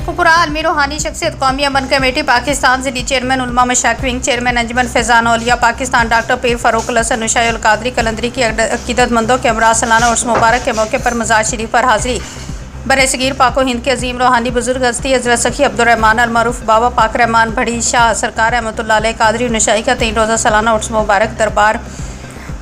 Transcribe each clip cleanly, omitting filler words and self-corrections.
शेखुपुरा आलमी रूहानी शख्सियत कौमी अमन कमेटी पाकिस्तान ज़िली चेयरमैन उलमा मशाइख विंग चेयरमैन अंजुमन फैज़ान औलिया पाकिस्तान डॉक्टर पीर फ़ारूक अल हसन नूशाई अल क़ादरी कलंदरी की अक़ीदतमंदों के हमरा सालाना उर्स मुबारक के मौके पर मज़ार शरीफ पर हाज़िरी। बरसगीर पाको हिंद के अजीम रूहानी बुजुर्ग हस्ती हज़रत सखी अब्दुर्रहमान अल मरूफ बाबा पाक रहमान बड़ी शाह सरकार रहमतुल्लाह अलैह क़ादरी नूशाई का 3 रोज़ा सालाना उर्स मुबारक दरबार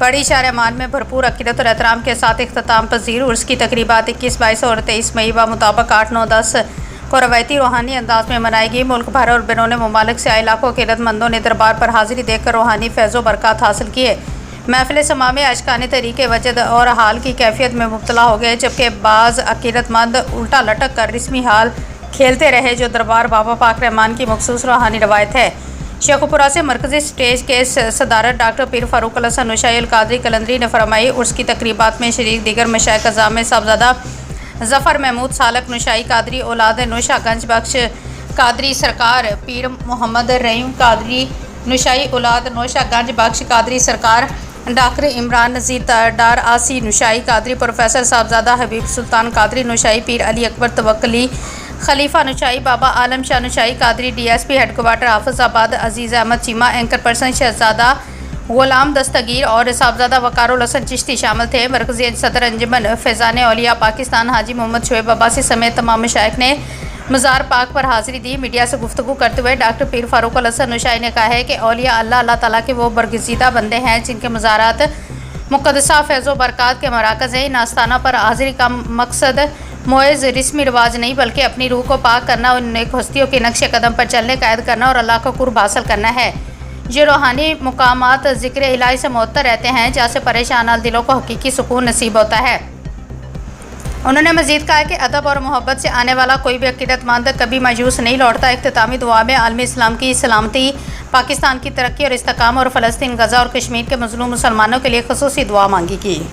बड़ी शाह रहमान में भरपूर अक़ीदत और एहतराम के साथ इख्तिताम पज़ीर उर्स की तकरीबात 21, 22 और 23 मई व मुताबिक 8, 9, 10 को रवायती रूहानी अंदाज में मनाएगी। मुल्क भर और बैरून मुमालिक से आए लाखों अक़ीदतमंदों ने दरबार पर हाज़िरी देकर रूहानी फैज़ो बरक़ात हासिल किए। महफ़िल समा में अशकाने तरीके वजद और हाल की कैफियत में मुब्तला हो गए, जबकि बाज़ अक़ीदतमंद उल्टा लटक कर रस्मी हाल खेलते रहे, जो दरबार बाबा पाक रहमान की मखसूस रूहानी रवायत है। शेखुपुरा से मरकज़ी स्टेज के सदारत डॉक्टर पीर फ़ारूक अल हसन नूशाई अल क़ादरी कलंदरी ने फरमाई। उर्स की तकरीबात में शरीक दीगर मशाइख अज़ाम में साहबज़ादा ज़फ़र महमूद सालक नूशाई क़ादरी औलाद नूशा गंज बख्श क़ादरी सरकार, पीर मोहम्मद रहीम क़ादरी नूशाई औलाद नूशा गंज बख्श क़ादरी सरकार, डॉक्टर इमरान नज़ीर डार आसी नूशाई क़ादरी, प्रोफेसर साहबज़ादा हबीब सुल्तान क़ादरी नूशाई, पीर अली अकबर तवक्कली खलीफा नूशाई, बाबा आलम शाह नूशाई क़ादरी, DSP हेडक्वार्टर हाफिज़ाबाद अजीज़ अहमद चीमा, एंकर पर्सन शहजादा ग़ुलाम दस्तगीर और साहबज़ादा वक़ारुल हसन चिश्ती शामिल थे। मरकज़ी सदर अंजुमन फैज़ान औलिया पाकिस्तान हाजी मोहम्मद शुएब अब्बासी समेत तमाम मशाइख ने मज़ार पाक पर हाज़िरी दी। मीडिया से गुफ्तगू करते हुए डॉक्टर पीर फ़ारूक अल हसन नूशाई ने कहा है कि औलिया अल्लाह ताला के वो बरगज़ीदा बंदे हैं जिनके मज़ारात मुक़द्दसा फैज़ो बरक़ात के मराकज़ हैं। इन आस्थानों पर हाज़िरी का मकसद मोइज़ रस्मी रिवाज नहीं, बल्कि अपनी रूह को पाक करना, उन नेक हस्तियों के नक्श कदम पर चलने का ऐद करना और अल्लाह का कुर्ब हासिल करना है। ये रूहानी मुकामात ज़िक्र इलाही से मुअत्तर रहते हैं, जहाँ से परेशान दिलों को हकीकी सुकून नसीब होता है। उन्होंने मज़ीद कहा कि अदब और मोहब्बत से आने वाला कोई भी अक़ीदतमंद कभी मायूस नहीं लौटता। इख्तितामी दुआ में आलमी इस्लाम की सलामती, पाकिस्तान की तरक्की और इस्तेकाम और फ़लस्तीन, गज़ा और कश्मीर के मज़लूम मुसलमानों के लिए ख़ुसूसी दुआ मांगी गई।